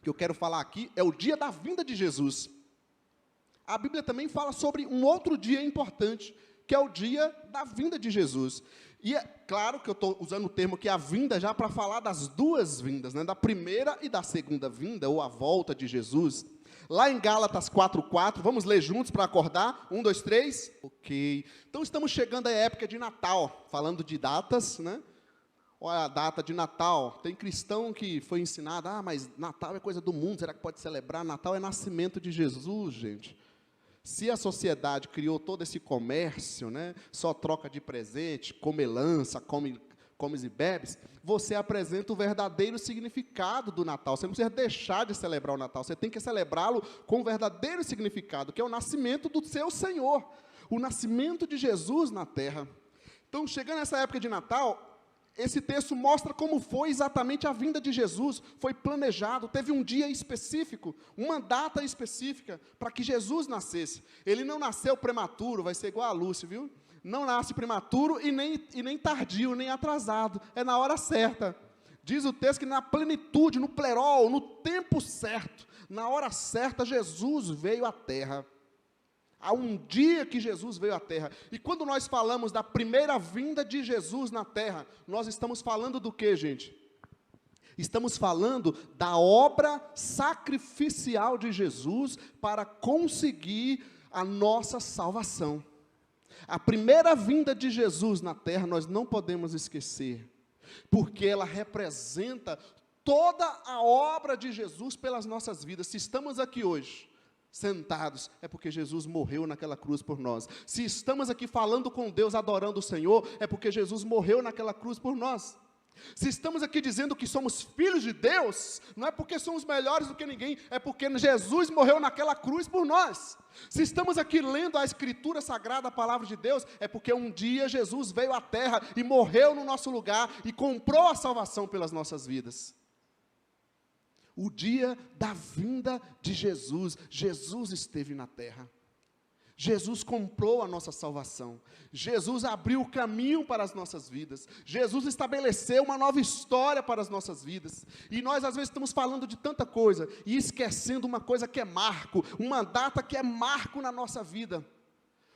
que eu quero falar aqui é o dia da vinda de Jesus. A Bíblia também fala sobre um outro dia importante, que é o dia da vinda de Jesus. E é claro que eu estou usando o termo aqui, a vinda, já para falar das duas vindas, né? Da primeira e da segunda vinda, ou a volta de Jesus. Lá em Gálatas 4:4, vamos ler juntos para acordar? 1, 2, 3? Ok. Então estamos chegando à época de Natal, falando de datas, né? Olha a data de Natal. Tem cristão que foi ensinado, mas Natal é coisa do mundo, será que pode celebrar? Natal é nascimento de Jesus, gente. Se a sociedade criou todo esse comércio, né, só troca de presente, comelança, comes e bebes, você apresenta o verdadeiro significado do Natal. Você não precisa deixar de celebrar o Natal, você tem que celebrá-lo com o verdadeiro significado, que é o nascimento do seu Senhor, o nascimento de Jesus na terra. Então, chegando nessa época de Natal, esse texto mostra como foi exatamente a vinda de Jesus. Foi planejado, teve um dia específico, uma data específica para que Jesus nascesse. Ele não nasceu prematuro, vai ser igual a Lúcia, viu? Não nasce prematuro e nem tardio, nem atrasado. É na hora certa. Diz o texto que na plenitude, no plerol, no tempo certo, na hora certa, Jesus veio à terra. Há um dia que Jesus veio à terra. E quando nós falamos da primeira vinda de Jesus na terra, nós estamos falando do quê, gente? Estamos falando da obra sacrificial de Jesus para conseguir a nossa salvação. A primeira vinda de Jesus na terra nós não podemos esquecer, porque ela representa toda a obra de Jesus pelas nossas vidas. Se estamos aqui hoje sentados, é porque Jesus morreu naquela cruz por nós. Se estamos aqui falando com Deus, adorando o Senhor, é porque Jesus morreu naquela cruz por nós. Se estamos aqui dizendo que somos filhos de Deus, não é porque somos melhores do que ninguém, é porque Jesus morreu naquela cruz por nós. Se estamos aqui lendo a Escritura Sagrada, a Palavra de Deus, é porque um dia Jesus veio à terra e morreu no nosso lugar e comprou a salvação pelas nossas vidas. O dia da vinda de Jesus, Jesus esteve na terra. Jesus comprou a nossa salvação. Jesus abriu o caminho para as nossas vidas. Jesus estabeleceu uma nova história para as nossas vidas. E nós às vezes estamos falando de tanta coisa e esquecendo uma coisa que é marco, uma data que é marco na nossa vida.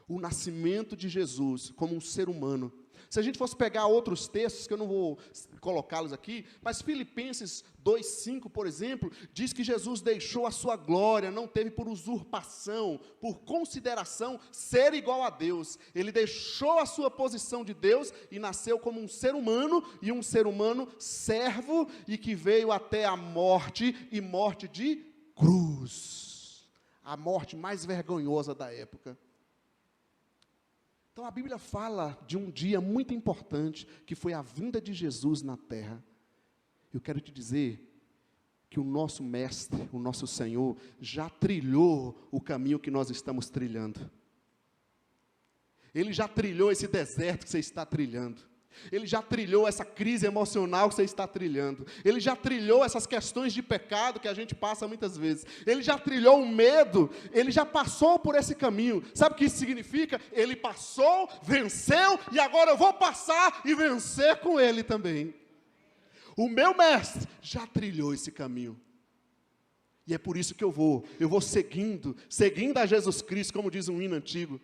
O nascimento de Jesus como um ser humano. Se a gente fosse pegar outros textos, que eu não vou colocá-los aqui, mas Filipenses 2:5, por exemplo, diz que Jesus deixou a sua glória, não teve por usurpação, por consideração, ser igual a Deus. Ele deixou a sua posição de Deus e nasceu como um ser humano, e um ser humano servo, e que veio até a morte, e morte de cruz. A morte mais vergonhosa da época. Então a Bíblia fala de um dia muito importante, que foi a vinda de Jesus na terra. Eu quero te dizer que o nosso Mestre, o nosso Senhor, já trilhou o caminho que nós estamos trilhando. Ele já trilhou esse deserto que você está trilhando. Ele já trilhou essa crise emocional que você está trilhando. Ele já trilhou essas questões de pecado que a gente passa muitas vezes. Ele já trilhou o medo. Ele já passou por esse caminho. Sabe o que isso significa? Ele passou, venceu, e agora eu vou passar e vencer com ele também. O meu mestre já trilhou esse caminho. E é por isso que eu vou seguindo a Jesus Cristo, como diz um hino antigo.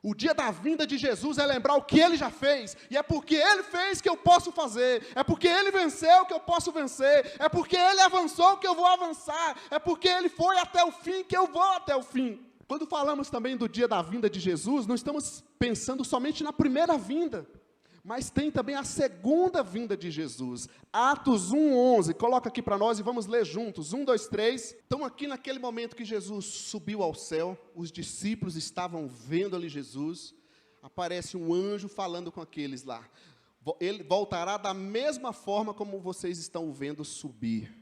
O dia da vinda de Jesus é lembrar o que Ele já fez, e é porque Ele fez que eu posso fazer, é porque Ele venceu que eu posso vencer, é porque Ele avançou que eu vou avançar, é porque Ele foi até o fim que eu vou até o fim. Quando falamos também do dia da vinda de Jesus, não estamos pensando somente na primeira vinda, mas tem também a segunda vinda de Jesus. Atos 1:11, coloca aqui para nós e vamos ler juntos. 1, 2, 3. Então aqui naquele momento que Jesus subiu ao céu, os discípulos estavam vendo ali Jesus, aparece um anjo falando com aqueles lá. Ele voltará da mesma forma como vocês estão vendo subir.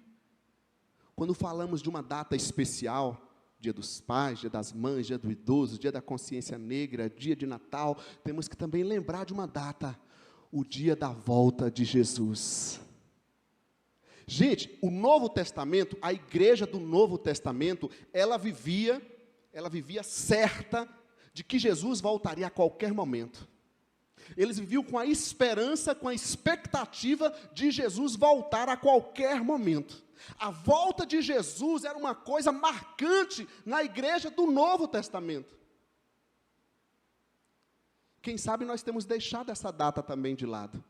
Quando falamos de uma data especial, Dia dos Pais, Dia das Mães, Dia do Idoso, Dia da Consciência Negra, Dia de Natal, temos que também lembrar de uma data, o dia da volta de Jesus. Gente, o Novo Testamento, a igreja do Novo Testamento, ela vivia certa de que Jesus voltaria a qualquer momento. Eles viviam com a esperança, com a expectativa de Jesus voltar a qualquer momento. A volta de Jesus era uma coisa marcante na igreja do Novo Testamento. Quem sabe nós temos deixado essa data também de lado.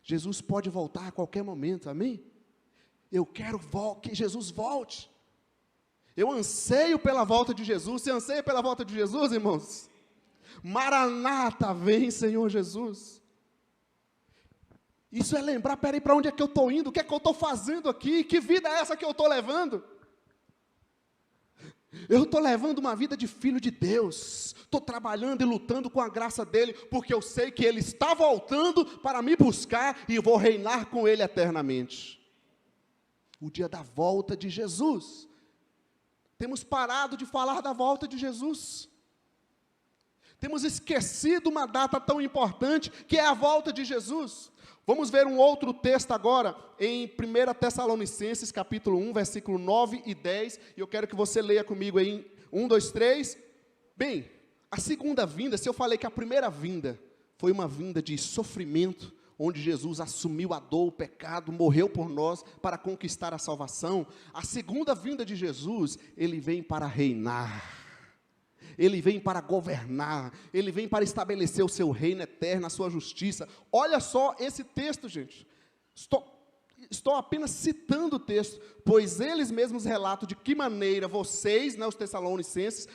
Jesus pode voltar a qualquer momento, amém? Eu quero que Jesus volte. Eu anseio pela volta de Jesus. Você anseia pela volta de Jesus, irmãos? Maranata, vem, Senhor Jesus. Isso é lembrar, peraí, para onde é que eu estou indo? O que é que eu estou fazendo aqui? Que vida é essa que eu estou levando? Eu estou levando uma vida de filho de Deus. Estou trabalhando e lutando com a graça dEle, porque eu sei que Ele está voltando para me buscar e vou reinar com Ele eternamente. O dia da volta de Jesus. Temos parado de falar da volta de Jesus. Temos esquecido uma data tão importante, que é a volta de Jesus. Vamos ver um outro texto agora, em 1 Tessalonicenses, capítulo 1, versículo 9 e 10, e eu quero que você leia comigo aí, em 1, 2, 3. Bem, a segunda vinda, se eu falei que a primeira vinda foi uma vinda de sofrimento, onde Jesus assumiu a dor, o pecado, morreu por nós, para conquistar a salvação, a segunda vinda de Jesus, Ele vem para reinar. Ele vem para governar, Ele vem para estabelecer o seu reino eterno, a sua justiça. Olha só esse texto, gente. Estou apenas citando o texto, pois eles mesmos relatam de que maneira vocês, os Tessalonicenses,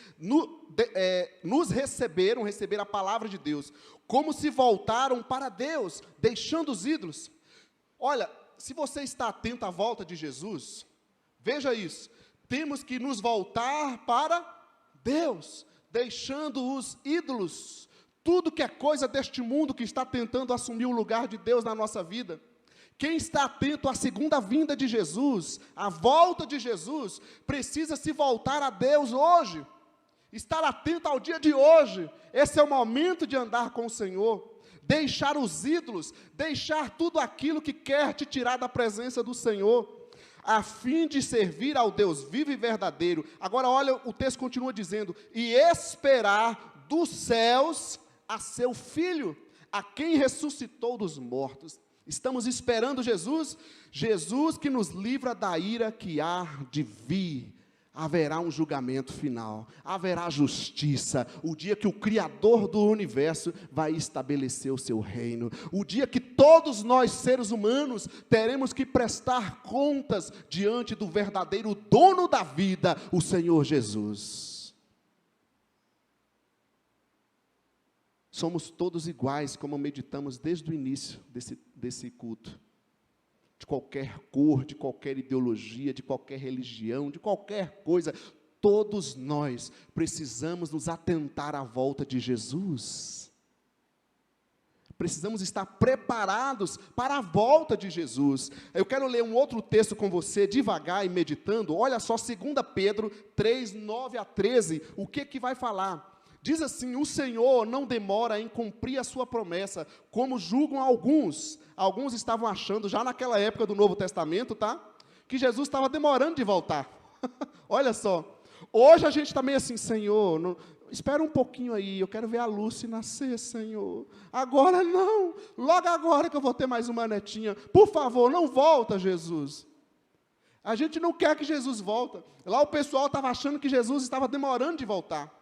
nos receberam a palavra de Deus, como se voltaram para Deus, deixando os ídolos. Olha, se você está atento à volta de Jesus, veja isso, temos que nos voltar para Deus, deixando os ídolos, tudo que é coisa deste mundo que está tentando assumir o lugar de Deus na nossa vida. Quem está atento à segunda vinda de Jesus, à volta de Jesus, precisa se voltar a Deus hoje, estar atento ao dia de hoje. Esse é o momento de andar com o Senhor, deixar os ídolos, deixar tudo aquilo que quer te tirar da presença do Senhor, a fim de servir ao Deus vivo e verdadeiro. Agora olha, o texto continua dizendo, e esperar dos céus a seu Filho, a quem ressuscitou dos mortos. Estamos esperando Jesus, Jesus que nos livra da ira que há de vir. Haverá um julgamento final, haverá justiça, o dia que o Criador do universo vai estabelecer o seu reino, o dia que todos nós seres humanos teremos que prestar contas diante do verdadeiro dono da vida, o Senhor Jesus. Somos todos iguais, como meditamos desde o início desse culto. De qualquer cor, de qualquer ideologia, de qualquer religião, de qualquer coisa, todos nós precisamos nos atentar à volta de Jesus. Precisamos estar preparados para a volta de Jesus. Eu quero ler um outro texto com você, devagar e meditando. Olha só, 2 Pedro 3, 9 a 13, o que vai falar? Diz assim, o Senhor não demora em cumprir a sua promessa, como julgam alguns. Alguns estavam achando, já naquela época do Novo Testamento, que Jesus estava demorando de voltar. Olha só, hoje a gente está meio assim, Senhor, espera um pouquinho aí, eu quero ver a Lúcia nascer, Senhor. Agora não, logo agora que eu vou ter mais uma netinha. Por favor, não volta, Jesus. A gente não quer que Jesus volte. Lá o pessoal estava achando que Jesus estava demorando de voltar.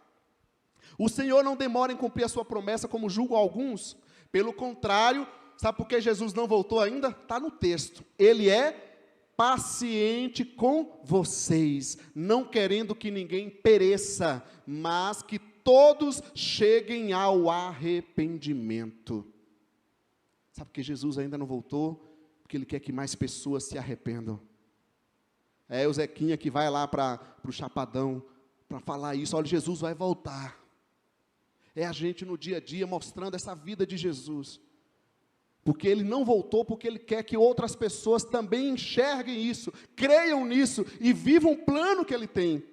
O Senhor não demora em cumprir a sua promessa, como julgam alguns. Pelo contrário, sabe por que Jesus não voltou ainda? Está no texto. Ele é paciente com vocês, não querendo que ninguém pereça, mas que todos cheguem ao arrependimento. Sabe por que Jesus ainda não voltou? Porque Ele quer que mais pessoas se arrependam. É o Zequinha que vai lá para o Chapadão, para falar isso, olha, Jesus vai voltar. É a gente no dia a dia mostrando essa vida de Jesus. Porque Ele não voltou, porque Ele quer que outras pessoas também enxerguem isso, creiam nisso e vivam o plano que Ele tem.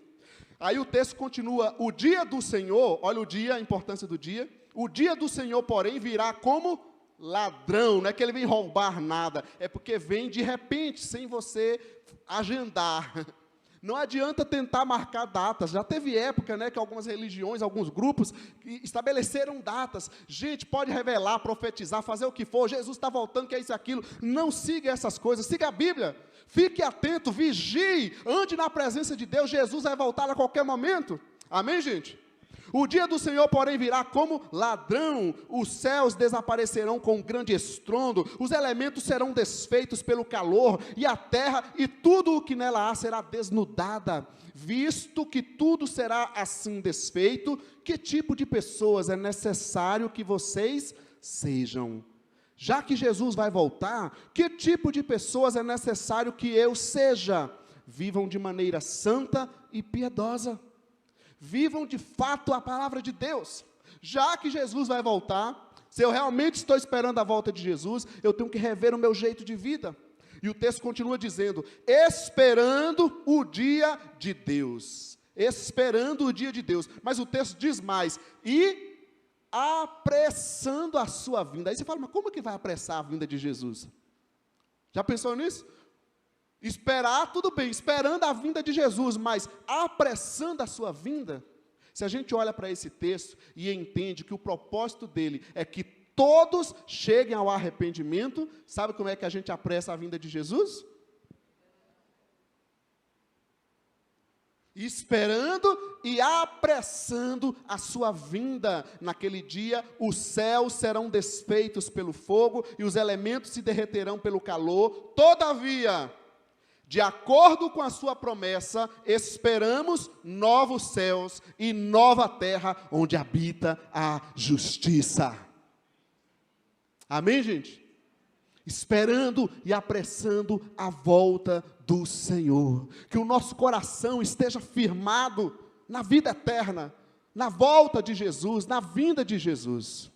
Aí o texto continua, o dia do Senhor, olha o dia, a importância do dia, o dia do Senhor, porém, virá como ladrão, não é que Ele vem roubar nada, é porque vem de repente, sem você agendar. Não adianta tentar marcar datas. Já teve época, né, que algumas religiões, alguns grupos estabeleceram datas. Gente, pode revelar, profetizar, fazer o que for. Jesus está voltando, que é isso e aquilo. Não siga essas coisas. Siga a Bíblia. Fique atento, vigie, ande na presença de Deus. Jesus vai voltar a qualquer momento. Amém, gente? O dia do Senhor, porém, virá como ladrão, os céus desaparecerão com um grande estrondo, os elementos serão desfeitos pelo calor, e a terra e tudo o que nela há será desnudada. Visto que tudo será assim desfeito, que tipo de pessoas é necessário que vocês sejam? Já que Jesus vai voltar, que tipo de pessoas é necessário que eu seja? Vivam de maneira santa e piedosa. Vivam de fato a palavra de Deus. Já que Jesus vai voltar, se eu realmente estou esperando a volta de Jesus, eu tenho que rever o meu jeito de vida. E o texto continua dizendo, esperando o dia de Deus. Esperando o dia de Deus. Mas o texto diz mais, e apressando a sua vinda. Aí você fala, mas como que vai apressar a vinda de Jesus? Já pensou nisso? Esperar, tudo bem, esperando a vinda de Jesus, mas apressando a sua vinda. Se a gente olha para esse texto e entende que o propósito dele é que todos cheguem ao arrependimento, sabe como é que a gente apressa a vinda de Jesus? Esperando e apressando a sua vinda. Naquele dia, os céus serão desfeitos pelo fogo e os elementos se derreterão pelo calor. Todavia, de acordo com a sua promessa, esperamos novos céus e nova terra, onde habita a justiça. Amém, gente? Esperando e apressando a volta do Senhor. Que o nosso coração esteja firmado na vida eterna, na volta de Jesus, na vinda de Jesus.